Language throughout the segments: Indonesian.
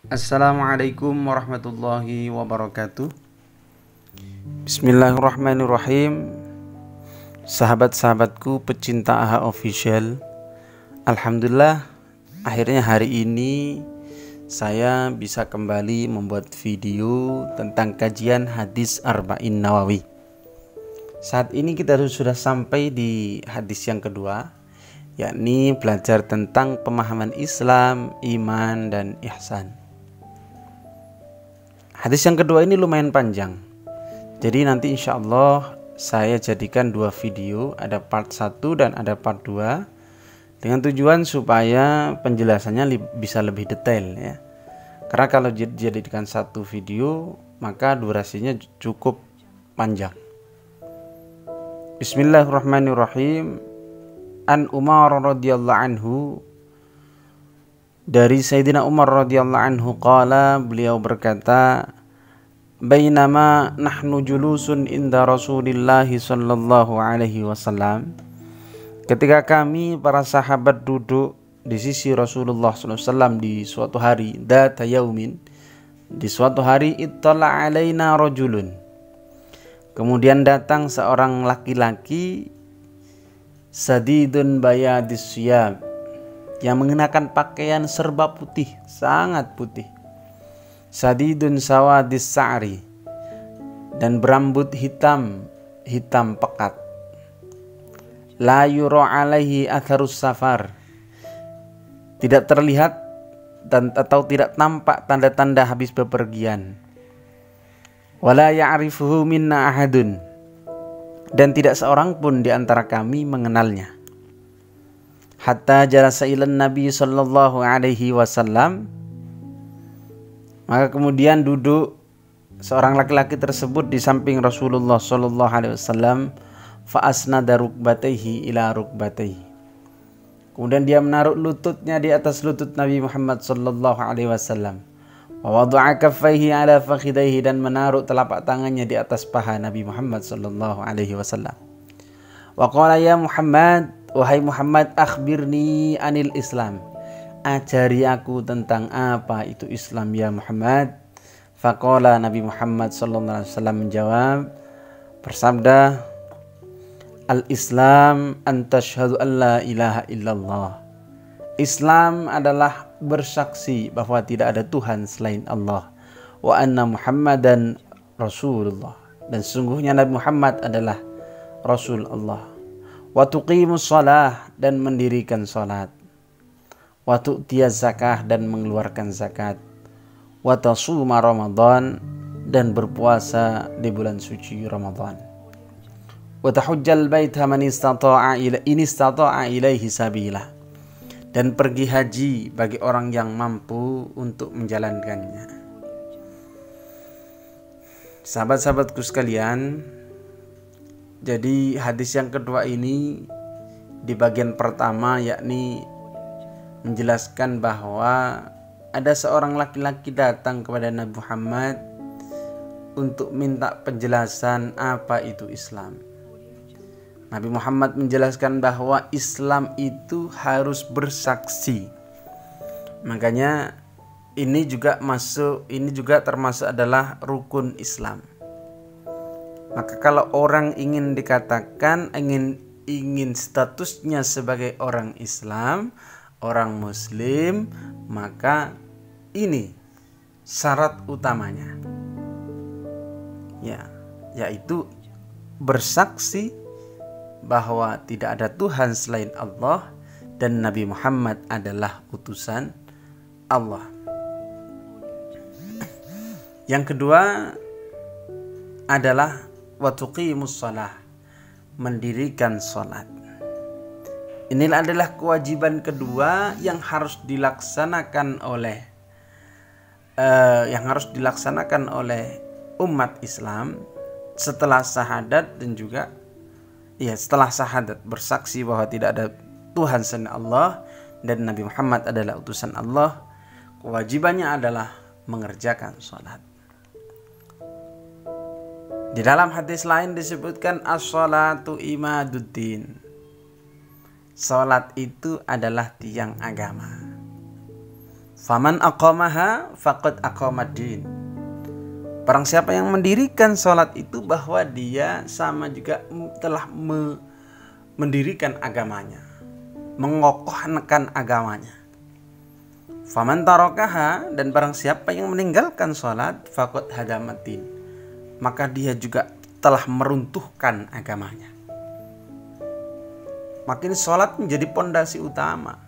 Assalamualaikum warahmatullahi wabarakatuh. Bismillahirrahmanirrahim. Sahabat-sahabatku pecinta AHA Official, alhamdulillah akhirnya hari ini saya bisa kembali membuat video tentang kajian hadis Arba'in Nawawi. Saat ini kita sudah sampai di hadis yang kedua, yakni belajar tentang pemahaman Islam, iman, dan ihsan. Hadis yang kedua ini lumayan panjang, jadi nanti insya Allah saya jadikan dua video, ada part 1 dan ada part 2, dengan tujuan supaya penjelasannya bisa lebih detail ya. Karena kalau dijadikan satu video maka durasinya cukup panjang. Bismillahirrahmanirrahim. An Umar radhiyallahu anhu, dari Sayyidina Umar radhiyallahu anhu qala, beliau berkata, bainama nahnu julusun inda Rasulillah sallallahu alaihi wasallam, ketika kami para sahabat duduk di sisi Rasulullah sallallahu alaihi wasallam di suatu hari, dzata yaumin, di suatu hari, ittala alaina rajulun, kemudian datang seorang laki-laki, sadidun bayadis siyab, yang mengenakan pakaian serba putih, sangat putih, sadidun sawadis sa'ri, dan berambut hitam pekat, la yura alaihi atharus safar, tidak terlihat atau tidak tampak tanda-tanda habis bepergian, wala ya'rifuhu minna ahadun, dan tidak seorang pun di antara kami mengenalnya. Hatta jalasa ilan Nabi sallallahu alaihi wasallam, maka kemudian duduk seorang laki-laki tersebut di samping Rasulullah sallallahu alaihi wasallam, fa asnada rukbatayhi ila rukbatayhi, kemudian dia menaruh lututnya di atas lutut Nabi Muhammad sallallahu alaihi wasallam, wa wada'a kaffaihi ala fakhidaihi, dan menaruh telapak tangannya di atas paha Nabi Muhammad sallallahu alaihi wasallam. Wa qala ya Muhammad, wahai Muhammad, akhbirni anil Islam, ajari aku tentang apa itu Islam ya Muhammad. Faqala, Nabi Muhammad sallallahu alaihi wasallam menjawab, bersabda, al-Islam an tashhadu an la ilaha illallah, Islam adalah bersaksi bahwa tidak ada Tuhan selain Allah, wa anna Muhammadan Rasulullah, dan sungguhnya Nabi Muhammad adalah Rasul Allah, wa tuqimus shalah, dan mendirikan salat, wa tu'tiyaz zakah, dan mengeluarkan zakat, wa tasuma Ramadan, dan berpuasa di bulan suci Ramadan, wa tahujjal baita man istata'a ilaihi sabila, dan pergi haji bagi orang yang mampu untuk menjalankannya. Sahabat-sahabatku sekalian, jadi hadis yang kedua ini di bagian pertama yakni menjelaskan bahwa ada seorang laki-laki datang kepada Nabi Muhammad untuk minta penjelasan apa itu Islam. Nabi Muhammad menjelaskan bahwa Islam itu harus bersaksi. Makanya ini juga termasuk adalah rukun Islam. Maka kalau orang ingin dikatakan ingin statusnya sebagai orang Islam, orang Muslim, maka ini syarat utamanya, yaitu bersaksi bahwa tidak ada Tuhan selain Allah dan Nabi Muhammad adalah utusan Allah. Yang kedua adalah wa tuqimus shalah, mendirikan salat. Inilah adalah kewajiban kedua yang harus dilaksanakan oleh umat Islam setelah syahadat, dan juga setelah syahadat bersaksi bahwa tidak ada Tuhan selain Allah dan Nabi Muhammad adalah utusan Allah. Kewajibannya adalah mengerjakan salat. Di dalam hadis lain disebutkan as-salatu imaduddin, salat itu adalah tiang agama. Faman aqamaha faqad aqamad-din. Barang siapa yang mendirikan sholat itu bahwa dia sama juga telah mendirikan agamanya, mengokohkan agamanya. Faman tarakaha, dan barang siapa yang meninggalkan sholat, faqad hadamatin, maka dia juga telah meruntuhkan agamanya. Makin sholat menjadi pondasi utama.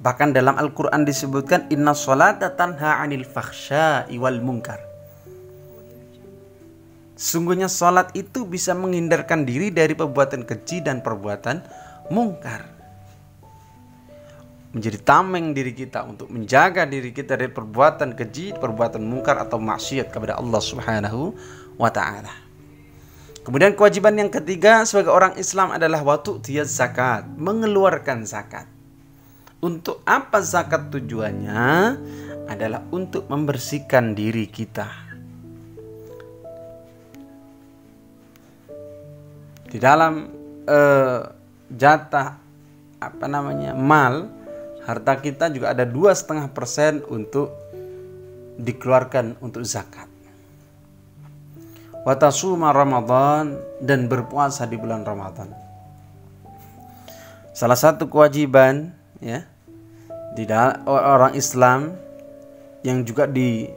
Bahkan dalam Al-Quran disebutkan inna sholata tanha 'anil fakhsya'i wal munkar. Sungguhnya sholat itu bisa menghindarkan diri dari perbuatan keji dan perbuatan mungkar. Menjadi tameng diri kita untuk menjaga diri kita dari perbuatan keji, perbuatan mungkar atau maksiat kepada Allah Subhanahu wa ta'ala. Kemudian kewajiban yang ketiga sebagai orang Islam adalah watu'tiyaz zakat, mengeluarkan zakat. Untuk apa zakat tujuannya? Adalah untuk membersihkan diri kita. Di dalam jatah mal, harta kita juga ada 2,5% untuk dikeluarkan untuk zakat. Wa tasuma Ramadan, dan berpuasa di bulan Ramadan. Salah satu kewajiban ya di orang Islam yang juga di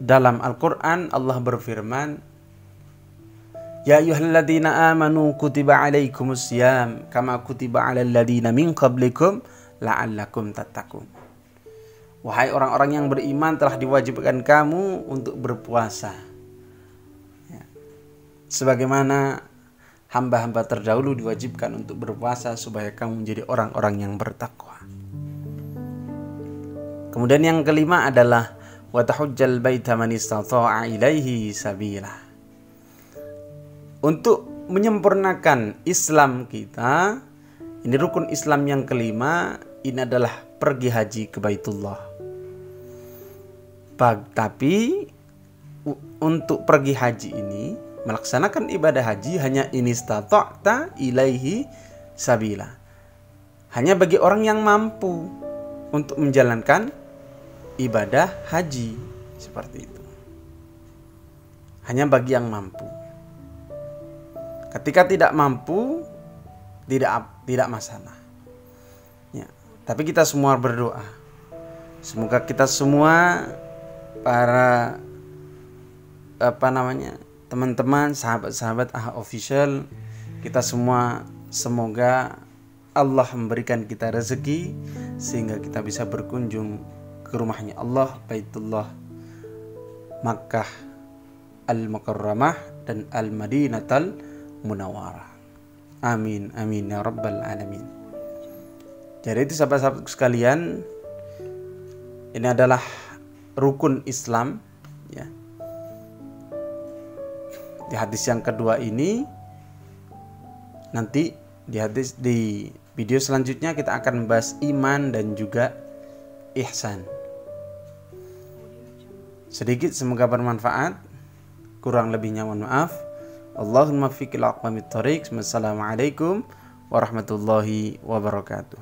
dalam Al-Quran Allah berfirman, ya ayyuhalladzina amanu kutiba alaikumusiyam kama kutiba alal ladzina min qablikum la'allakum tattaqun. Wahai orang-orang yang beriman, telah diwajibkan kamu untuk berpuasa ya, sebagaimana hamba-hamba terdahulu diwajibkan untuk berpuasa supaya kamu menjadi orang-orang yang bertakwa. Kemudian yang kelima adalah wa tahujjal baita man istata'a ilaihi sabila. Untuk menyempurnakan Islam kita, ini rukun Islam yang kelima, ini adalah pergi haji ke Baitullah. Tapi untuk pergi haji ini, melaksanakan ibadah haji hanya inistata'ta ilaihi sabila. Hanya bagi orang yang mampu untuk menjalankan ibadah haji seperti itu. Hanya bagi yang mampu. Ketika tidak mampu, tidak masalah. Ya, tapi kita semua berdoa. Semoga kita semua para teman-teman, sahabat-sahabat AHA Official, kita semua semoga Allah memberikan kita rezeki sehingga kita bisa berkunjung ke rumahnya Allah, Baitullah Makkah Al-Mukarramah dan Al-Madinatal Munawwarah. Amin, amin ya rabbal alamin. Jadi itu sahabat-sahabat sekalian, ini adalah rukun Islam ya. Di hadis yang kedua ini, nanti di video selanjutnya kita akan membahas iman dan juga ihsan. Sedikit semoga bermanfaat, kurang lebihnya mohon maaf. Allahumma fiqil aqwamit thoriq. Wassalamualaikum warahmatullahi wabarakatuh.